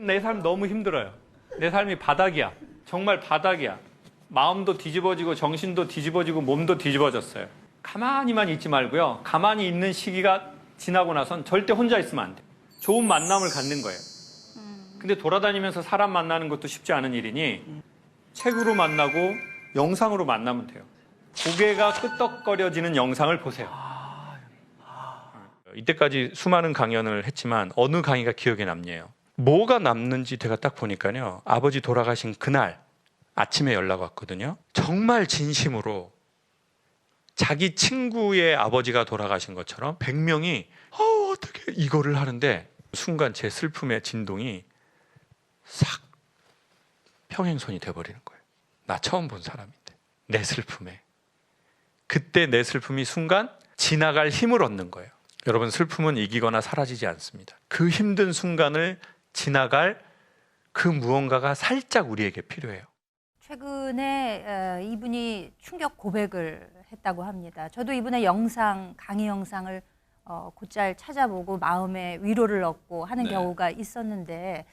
내 삶 너무 힘들어요. 내 삶이 바닥이야. 정말 바닥이야. 마음도 뒤집어지고 정신도 뒤집어지고 몸도 뒤집어졌어요. 가만히만 있지 말고요. 가만히 있는 시기가 지나고 나선 절대 혼자 있으면 안 돼. 좋은 만남을 갖는 거예요. 근데 돌아다니면서 사람 만나는 것도 쉽지 않은 일이니 책으로 만나고 영상으로 만나면 돼요. 고개가 끄덕거려지는 영상을 보세요. 이때까지 수많은 강연을 했지만 어느 강의가 기억에 남네요. 뭐가 남는지 제가 딱 보니까요. 아버지 돌아가신 그날 아침에 연락 왔거든요. 정말 진심으로 자기 친구의 아버지가 돌아가신 것처럼 100명이 어떻게 이거를 하는데 순간 제 슬픔의 진동이 싹 평행선이 돼버리는 거예요. 나 처음 본 사람인데 내 슬픔에. 그때 내 슬픔이 순간 지나갈 힘을 얻는 거예요. 여러분, 슬픔은 이기거나 사라지지 않습니다. 그 힘든 순간을 지나갈 그 무언가가 살짝 우리에게 필요해요. 최근에 이분이 충격 고백을 했다고 합니다. 저도 이분의 강의 영상을 곧잘 찾아보고 마음의 위로를 얻고 하는 경우가 있었는데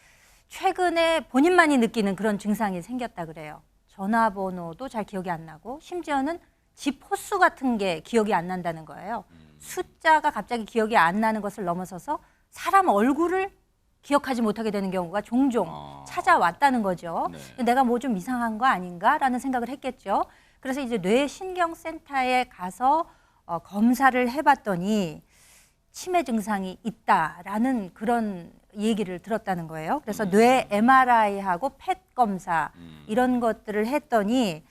최근에 본인만이 느끼는 그런 증상이 생겼다 그래요. 전화번호도 잘 기억이 안 나고 심지어는 집 호수 같은 게 기억이 안 난다는 거예요. 숫자가 갑자기 기억이 안 나는 것을 넘어서서 사람 얼굴을 기억하지 못하게 되는 경우가 종종 찾아왔다는 거죠. 내가 뭐 좀 이상한 거 아닌가라는 생각을 했겠죠. 그래서 이제 뇌신경센터에 가서 검사를 해봤더니 치매 증상이 있다라는 그런 얘기를 들었다는 거예요. 그래서 뇌 MRI하고 펫 검사 이런 것들을 했더니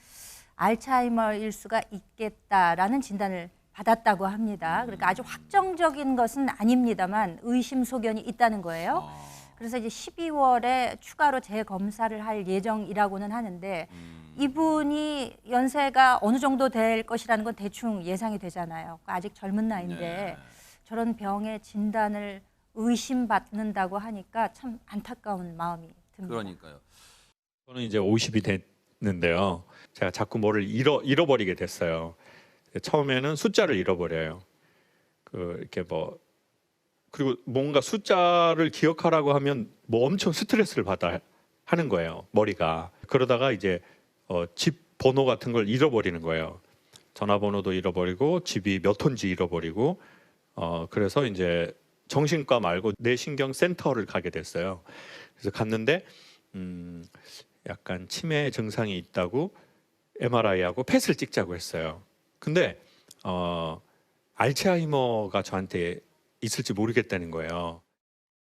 알츠하이머일 수가 있겠다라는 진단을 받았다고 합니다. 그러니까 아주 확정적인 것은 아닙니다만 의심소견이 있다는 거예요. 그래서 이제 12월에 추가로 재검사를 할 예정이라고는 하는데 이분이 연세가 어느 정도 될 것이라는 건 대충 예상이 되잖아요. 아직 젊은 나이인데 저런 병의 진단을 의심받는다고 하니까 참 안타까운 마음이 듭니다. 그러니까요. 저는 이제 50이 됐는데요. 제가 자꾸 뭐를 잃어버리게 됐어요. 처음에는 숫자를 잃어버려요. 이렇게 그리고 뭔가 숫자를 기억하라고 하면 뭐 엄청 스트레스를 받아 하는 거예요. 머리가. 그러다가 이제 집 번호 같은 걸 잃어버리는 거예요. 전화번호도 잃어버리고 집이 몇 호인지 잃어버리고 그래서 이제 정신과 말고 뇌신경센터를 가게 됐어요. 그래서 갔는데 약간 치매 증상이 있다고 MRI하고 펫을 찍자고 했어요. 근데 알츠하이머가 저한테 있을지 모르겠다는 거예요.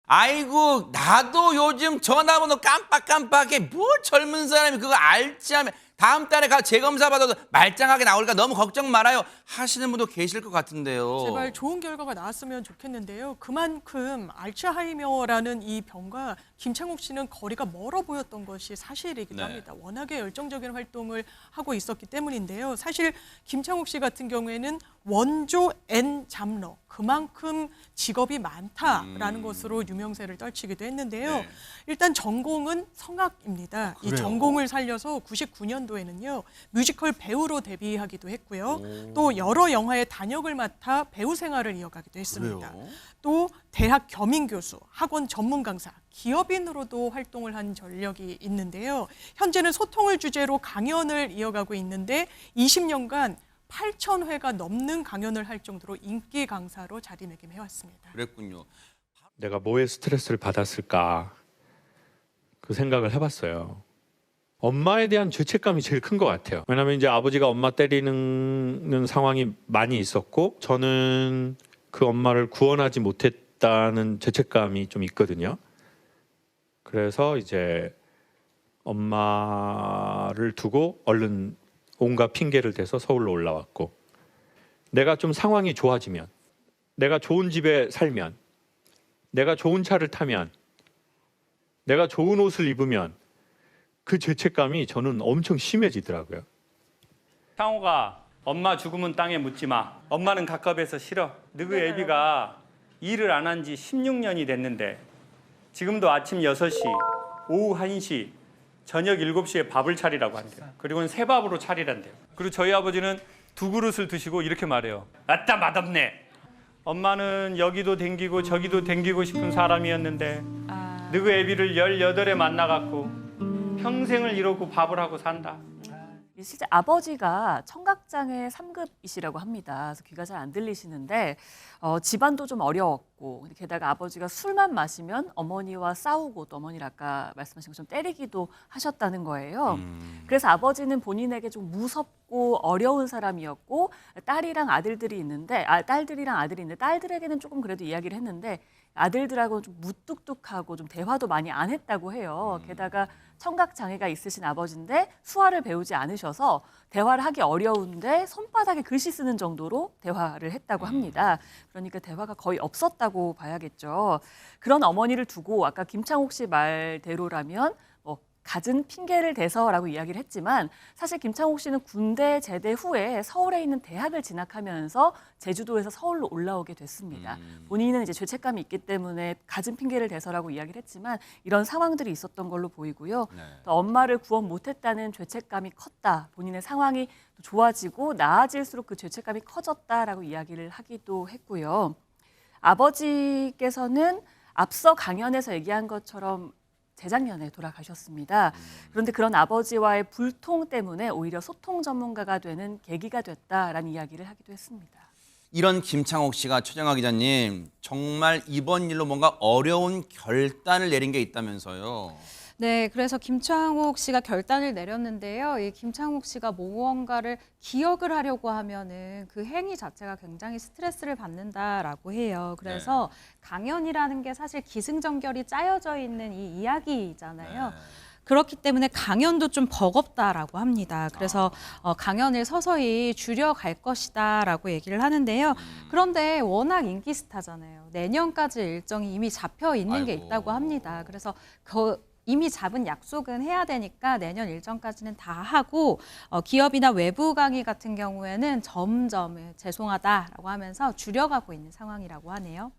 아이고, 나도 요즘 전화번호 깜빡깜빡해. 뭐 젊은 사람이 그거 알츠하이머. 다음 달에 재검사 받아도 말짱하게 나올까 너무 걱정 말아요 하시는 분도 계실 것 같은데요. 제발 좋은 결과가 나왔으면 좋겠는데요. 그만큼 알츠하이머라는 이 병과 김창욱 씨는 거리가 멀어 보였던 것이 사실이기도 합니다. 워낙에 열정적인 활동을 하고 있었기 때문인데요. 사실 김창욱 씨 같은 경우에는 원조 N 잡러, 그만큼 직업이 많다라는 것으로 유명세를 떨치기도 했는데요. 일단 전공은 성악입니다. 이 전공을 살려서 99년도에는요. 뮤지컬 배우로 데뷔하기도 했고요. 또 여러 영화의 단역을 맡아 배우 생활을 이어가기도 했습니다. 또 대학 겸임교수, 학원 전문 강사, 기업인으로도 활동을 한 전력이 있는데요. 현재는 소통을 주제로 강연을 이어가고 있는데 20년간 8,000회가 넘는 강연을 할 정도로 인기 강사로 자리매김해왔습니다. 그랬군요. 내가 뭐에 스트레스를 받았을까 그 생각을 해봤어요. 엄마에 대한 죄책감이 제일 큰 것 같아요. 왜냐하면 이제 아버지가 엄마 때리는 상황이 많이 있었고 저는 그 엄마를 구원하지 못했다는 죄책감이 좀 있거든요. 그래서 이제 엄마를 두고 얼른 온갖 핑계를 대서 서울로 올라왔고 내가 좀 상황이 좋아지면 내가 좋은 집에 살면 내가 좋은 차를 타면 내가 좋은 옷을 입으면 그 죄책감이 저는 엄청 심해지더라고요. 상호가 엄마 죽으면 땅에 묻지 마. 엄마는 가깝해서 싫어. 너그 애비가 일을 안 한 지 16년이 됐는데 지금도 아침 6시, 오후 1시, 저녁 7시에 밥을 차리라고 한대요. 그리고는 새 밥으로 차리란대요. 그리고 저희 아버지는 2그릇을 드시고 이렇게 말해요. 아따 맛없네. 엄마는 여기도 댕기고 저기도 댕기고 싶은 사람이었는데 너희 애비를 18에 만나갖고 평생을 이러고 밥을 하고 산다. 실제 아버지가 청각장애 3급이시라고 합니다. 그래서 귀가 잘 안 들리시는데 집안도 좀 어려웠고 게다가 아버지가 술만 마시면 어머니와 싸우고 또 어머니를 아까 말씀하신 것처럼 때리기도 하셨다는 거예요. 그래서 아버지는 본인에게 좀 무섭고 어려운 사람이었고 딸들이랑 아들이 있는데 딸들에게는 조금 그래도 이야기를 했는데 아들들하고는 좀 무뚝뚝하고 좀 대화도 많이 안 했다고 해요. 게다가 청각 장애가 있으신 아버지인데 수화를 배우지 않으셔서 대화를 하기 어려운데 손바닥에 글씨 쓰는 정도로 대화를 했다고 합니다. 그러니까 대화가 거의 없었다고 봐야겠죠. 그런 어머니를 두고 아까 김창옥 씨 말대로라면 갖은 핑계를 대서라고 이야기를 했지만 사실 김창옥 씨는 군대 제대 후에 서울에 있는 대학을 진학하면서 제주도에서 서울로 올라오게 됐습니다. 본인은 이제 죄책감이 있기 때문에 갖은 핑계를 대서라고 이야기를 했지만 이런 상황들이 있었던 걸로 보이고요. 네. 또 엄마를 구원 못했다는 죄책감이 컸다. 본인의 상황이 좋아지고 나아질수록 그 죄책감이 커졌다라고 이야기를 하기도 했고요. 아버지께서는 앞서 강연에서 얘기한 것처럼 재작년에 돌아가셨습니다. 그런데 그런 아버지와의 불통 때문에 오히려 소통 전문가가 되는 계기가 됐다라는 이야기를 하기도 했습니다. 이런 김창옥 씨가 최정아 기자님 정말 이번 일로 뭔가 어려운 결단을 내린 게 있다면서요. 네, 그래서 김창옥 씨가 결단을 내렸는데요. 이 김창옥 씨가 무언가를 기억을 하려고 하면은 그 행위 자체가 굉장히 스트레스를 받는다라고 해요. 그래서 강연이라는 게 사실 기승전결이 짜여져 있는 이 이야기잖아요. 그렇기 때문에 강연도 좀 버겁다라고 합니다. 그래서 강연을 서서히 줄여갈 것이다라고 얘기를 하는데요. 그런데 워낙 인기 스타잖아요. 내년까지 일정이 이미 잡혀 있는 게 있다고 합니다. 그래서 이미 잡은 약속은 해야 되니까 내년 일정까지는 다 하고 기업이나 외부 강의 같은 경우에는 점점 죄송하다라고 하면서 줄여가고 있는 상황이라고 하네요.